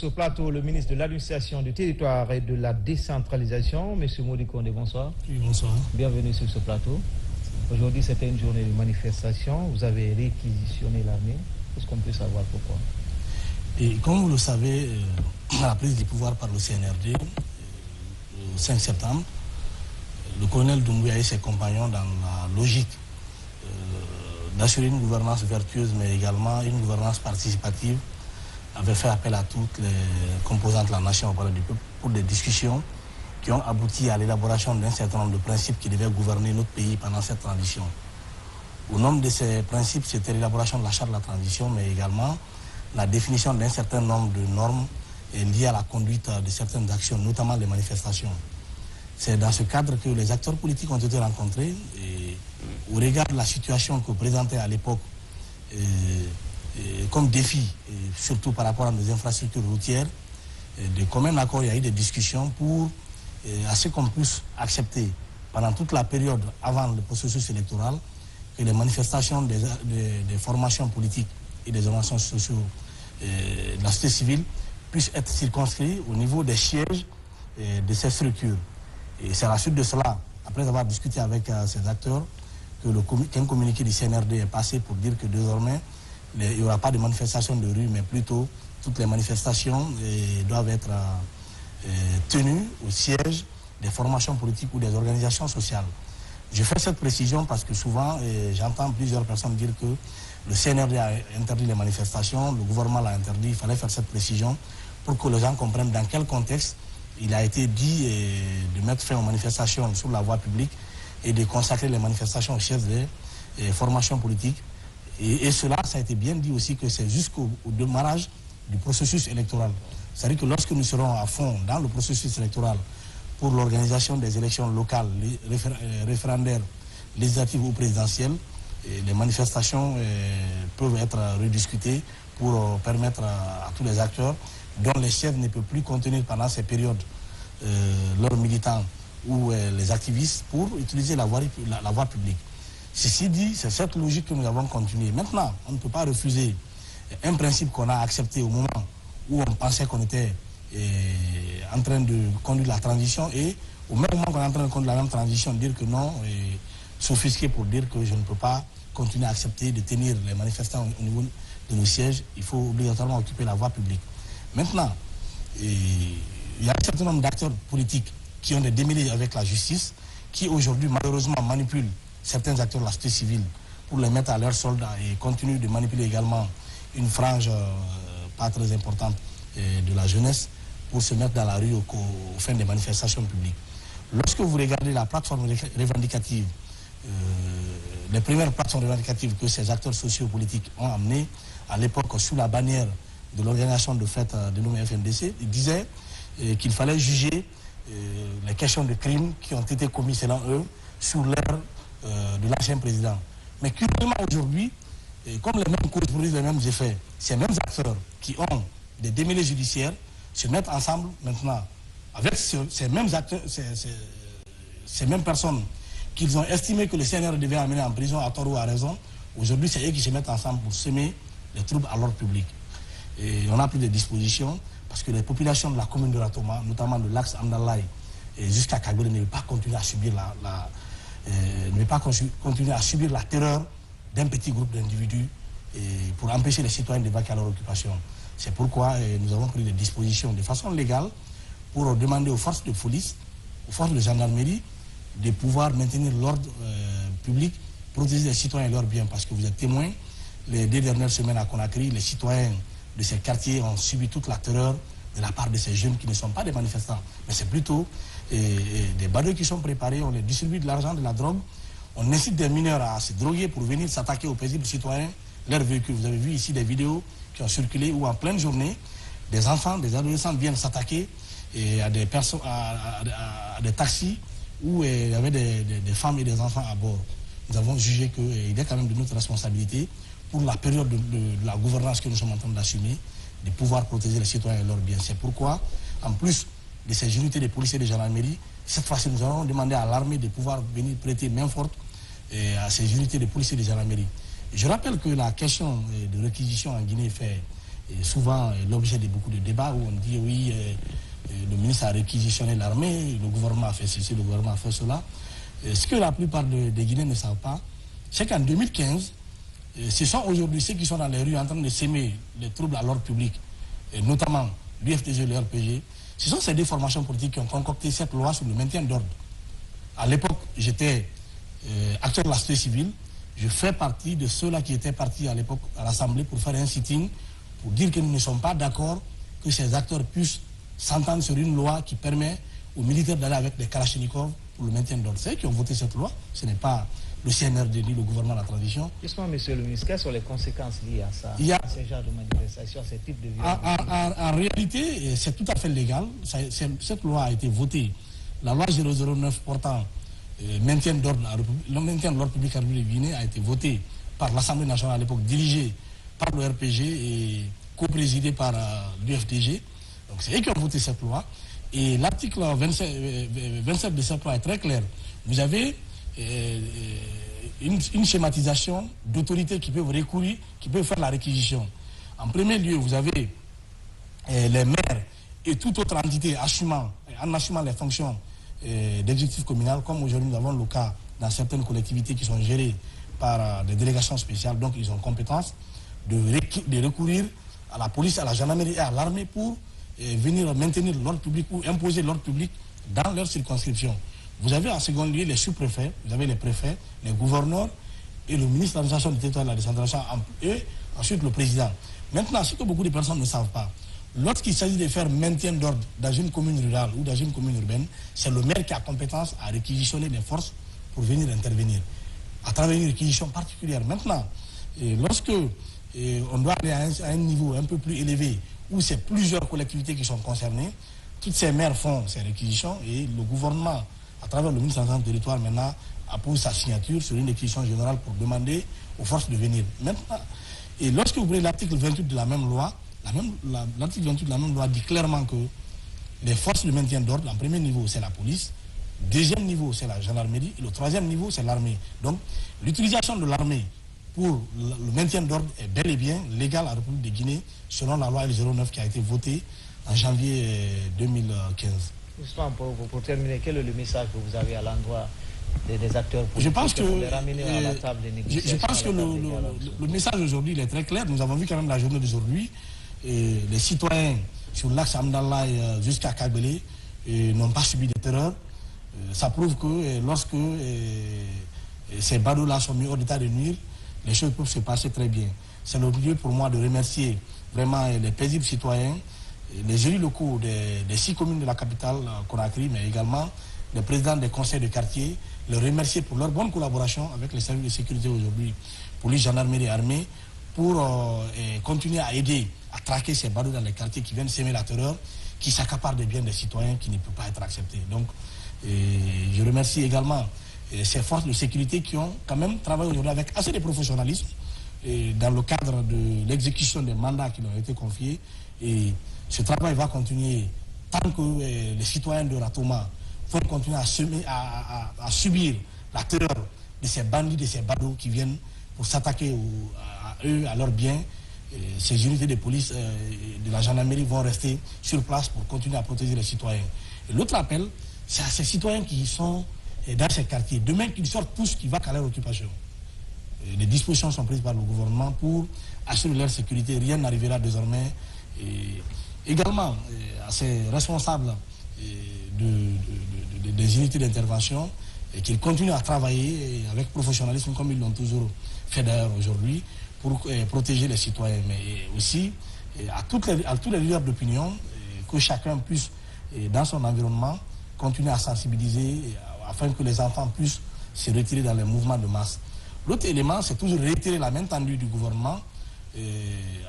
Sur le plateau, le ministre de l'Administration du Territoire et de la Décentralisation, M. Mody Condé, bonsoir. Oui, bonsoir. Bienvenue sur ce plateau. Aujourd'hui, c'était une journée de manifestation. Vous avez réquisitionné l'armée. Est-ce qu'on peut savoir pourquoi? Et comme vous le savez, à la prise du pouvoir par le CNRD, le 5 septembre, le colonel Doumbouya et ses compagnons, dans la logique d'assurer une gouvernance vertueuse, mais également une gouvernance participative, avaient fait appel à toutes les composantes de la nation au palais du peuple pour des discussions qui ont abouti à l'élaboration d'un certain nombre de principes qui devaient gouverner notre pays pendant cette transition. Au nombre de ces principes, c'était l'élaboration de la charte de la transition, mais également la définition d'un certain nombre de normes liées à la conduite de certaines actions, notamment les manifestations. C'est dans ce cadre que les acteurs politiques ont été rencontrés et au regard de la situation que présentait à l'époque comme défi, surtout par rapport à nos infrastructures routières, de commun accord, il y a eu des discussions pour à ce qu'on puisse accepter pendant toute la période avant le processus électoral que les manifestations des formations politiques et des organisations sociales de la société civile puissent être circonscrites au niveau des sièges de ces structures. Et c'est à la suite de cela, après avoir discuté avec ces acteurs, qu'un communiqué du CNRD est passé pour dire que désormais, il n'y aura pas de manifestations de rue, mais plutôt toutes les manifestations doivent être tenues au siège des formations politiques ou des organisations sociales. Je fais cette précision parce que souvent, j'entends plusieurs personnes dire que le CNRD a interdit les manifestations, le gouvernement l'a interdit, il fallait faire cette précision pour que les gens comprennent dans quel contexte il a été dit de mettre fin aux manifestations sur la voie publique et de consacrer les manifestations aux chefs des formations politiques. Et cela, ça a été bien dit aussi que c'est jusqu'au démarrage du processus électoral. C'est-à-dire que lorsque nous serons à fond dans le processus électoral pour l'organisation des élections locales, référendaires, législatives ou présidentielles, les manifestations peuvent être rediscutées pour permettre à tous les acteurs dont les chefs ne peuvent plus contenir pendant ces périodes leurs militants ou les activistes pour utiliser la voie publique. Ceci dit, c'est cette logique que nous avons continué. Maintenant, on ne peut pas refuser un principe qu'on a accepté au moment où on pensait qu'on était en train de conduire la transition et au même moment qu'on est en train de conduire la même transition, dire que non, s'offusquer pour dire que je ne peux pas continuer à accepter de tenir les manifestants au niveau de nos sièges, il faut obligatoirement occuper la voie publique. Maintenant, il y a un certain nombre d'acteurs politiques qui ont des démêlés avec la justice, qui aujourd'hui malheureusement manipulent certains acteurs de la société civile pour les mettre à leur solde et continuent de manipuler également une frange pas très importante de la jeunesse pour se mettre dans la rue aux fins des manifestations publiques. Lorsque vous regardez la plateforme revendicative, les premières plateformes revendicatives que ces acteurs sociopolitiques ont amenées à l'époque sous la bannière de l'organisation de fête dénommée FNDC, ils disaient qu'il fallait juger les questions de crimes qui ont été commis selon eux sous l'ère de l'ancien président. Mais curieusement aujourd'hui, comme les mêmes causes produisent les mêmes effets, ces mêmes acteurs qui ont des démêlés judiciaires se mettent ensemble maintenant avec ces mêmes acteurs, ces mêmes personnes qu'ils ont estimé que le CNR devait amener en prison à tort ou à raison. Aujourd'hui, c'est eux qui se mettent ensemble pour semer des troubles à l'ordre public. Et on a pris des dispositions parce que les populations de la commune de Ratoma, notamment de l'axe Andalaï jusqu'à Kagole, ne veulent pas continuer à subir continuer à subir la terreur d'un petit groupe d'individus pour empêcher les citoyens de vaquer à leur occupation. C'est pourquoi nous avons pris des dispositions de façon légale pour demander aux forces de police, aux forces de gendarmerie, de pouvoir maintenir l'ordre public, protéger les citoyens et leurs biens. Parce que vous êtes témoins, les 2 dernières semaines à Conakry, les citoyens de ces quartiers ont subi toute la terreur de la part de ces jeunes qui ne sont pas des manifestants, mais c'est plutôt des badauds qui sont préparés, on les distribue de l'argent, de la drogue, on incite des mineurs à se droguer pour venir s'attaquer aux paisibles citoyens, leurs véhicules. Vous avez vu ici des vidéos qui ont circulé où en pleine journée, des enfants, des adolescents viennent s'attaquer à des personnes, à des taxis où il y avait des femmes et des enfants à bord. Nous avons jugé qu'il est quand même de notre responsabilité pour la période de la gouvernance que nous sommes en train d'assumer, de pouvoir protéger les citoyens et leurs biens. C'est pourquoi, en plus de ces unités de police et de gendarmerie, cette fois-ci, nous allons demander à l'armée de pouvoir venir prêter main forte à ces unités de police et de gendarmerie. Je rappelle que la question de réquisition en Guinée fait souvent l'objet de beaucoup de débats où on dit oui, le ministre a réquisitionné l'armée, le gouvernement a fait ceci, le gouvernement a fait cela. Ce que la plupart des Guinéens ne savent pas, c'est qu'en 2015, ce sont aujourd'hui ceux qui sont dans les rues en train de s'aimer les troubles à l'ordre public, et notamment l'UFDG et le RPG. Ce sont ces deux formations politiques qui ont concocté cette loi sur le maintien d'ordre. À l'époque, j'étais acteur de la société civile. Je fais partie de ceux-là qui étaient partis à l'époque à l'Assemblée pour faire un sit-in, pour dire que nous ne sommes pas d'accord que ces acteurs puissent s'entendre sur une loi qui permet aux militaires d'aller avec des kalachnikovs pour le maintien d'ordre. C'est eux qui ont voté cette loi, ce n'est pas le CNRD ni le gouvernement de la transition. Justement, monsieur le ministre, quelles sont les conséquences liées à ça, à ce genre de manifestation, à ce type de violence? En réalité, c'est tout à fait légal. Cette loi a été votée. La loi 009 portant le maintien de l'ordre public à la République de Guinée a été votée par l'Assemblée nationale à l'époque, dirigée par le RPG et co-présidée par l'UFDG. Donc c'est eux qui ont voté cette loi. Et l'article 27 de cette loi est très clair. Vous avez une schématisation d'autorités qui peuvent recourir, qui peuvent faire la réquisition. En premier lieu, vous avez les maires et toute autre entité en assumant les fonctions d'exécutif communal, comme aujourd'hui nous avons le cas dans certaines collectivités qui sont gérées par des délégations spéciales, donc ils ont compétence de recourir à la police, à la gendarmerie et à l'armée pour venir maintenir l'ordre public ou imposer l'ordre public dans leur circonscription. Vous avez en second lieu les sous-préfets, vous avez les préfets, les gouverneurs et le ministre de l'administration du territoire et de la décentralisation et ensuite le président. Maintenant, ce que beaucoup de personnes ne savent pas, lorsqu'il s'agit de faire maintien d'ordre dans une commune rurale ou dans une commune urbaine, c'est le maire qui a compétence à réquisitionner les forces pour venir intervenir, à travers une réquisition particulière. Maintenant, lorsque on doit aller à un niveau un peu plus élevé, où c'est plusieurs collectivités qui sont concernées, toutes ces maires font ces réquisitions et le gouvernement, à travers le ministre de l'Administration du territoire, maintenant, appose sa signature sur une réquisition générale pour demander aux forces de venir. Maintenant, et lorsque vous prenez l'article 28 de la même loi, l'article 28 de la même loi dit clairement que les forces de maintien d'ordre, en premier niveau, c'est la police, deuxième niveau, c'est la gendarmerie, et le troisième niveau, c'est l'armée. Donc, l'utilisation de l'armée pour le maintien d'ordre est bel et bien légal à la République de Guinée, selon la loi L09 qui a été votée en janvier 2015. Justement, pour terminer, quel est le message que vous avez à l'endroit des acteurs politiques je pense que, pour les ramener à la table des négociations? Je pense que le message aujourd'hui est très clair. Nous avons vu quand même la journée d'aujourd'hui. Les citoyens sur l'axe Amdallah jusqu'à Kagbele n'ont pas subi de terreur. Ça prouve que lorsque ces badauds-là sont mis hors d'état de nuire, les choses peuvent se passer très bien. C'est le lieu pour moi de remercier vraiment les paisibles citoyens, les élus locaux des 6 communes de la capitale Conakry, mais également les présidents des conseils de quartier, les remercier pour leur bonne collaboration avec les services de sécurité aujourd'hui, police, gendarmerie et armée, pour continuer à aider à traquer ces badauds dans les quartiers qui viennent s'aimer la terreur, qui s'accaparent des biens des citoyens qui ne peuvent pas être acceptés. Donc, je remercie également ces forces de sécurité qui ont quand même travaillé aujourd'hui avec assez de professionnalisme dans le cadre de l'exécution des mandats qui leur ont été confiés. Et ce travail va continuer tant que les citoyens de Ratoma vont continuer à subir la terreur de ces bandits, de ces badauds qui viennent pour s'attaquer à eux, à leurs biens. Ces unités de police de la gendarmerie vont rester sur place pour continuer à protéger les citoyens. Et l'autre appel, c'est à ces citoyens qui sont dans ces quartiers. Demain, qu'ils sortent tous, qui va caler l'occupation. Les dispositions sont prises par le gouvernement pour assurer leur sécurité. Rien n'arrivera désormais. Également, à ces responsables des unités d'intervention, qu'ils continuent à travailler avec professionnalisme comme ils l'ont toujours fait d'ailleurs aujourd'hui pour protéger les citoyens. Mais aussi à tous les leaders d'opinion, que chacun puisse, dans son environnement, continuer à sensibiliser afin que les enfants puissent se retirer dans les mouvements de masse. L'autre élément, c'est toujours réitérer la main tendue du gouvernement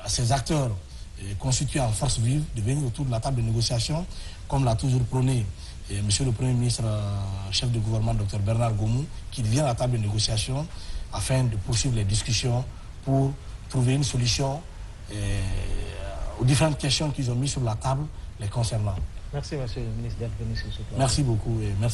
à ces acteurs constitués en force vive de venir autour de la table de négociation, comme l'a toujours prôné Monsieur le Premier ministre, chef de gouvernement, Dr Bernard Gomou, qui vient à la table de négociation afin de poursuivre les discussions pour trouver une solution aux différentes questions qu'ils ont mises sur la table les concernant. Merci, monsieur le ministre, d'être venu sur ce plan. Merci beaucoup et merci.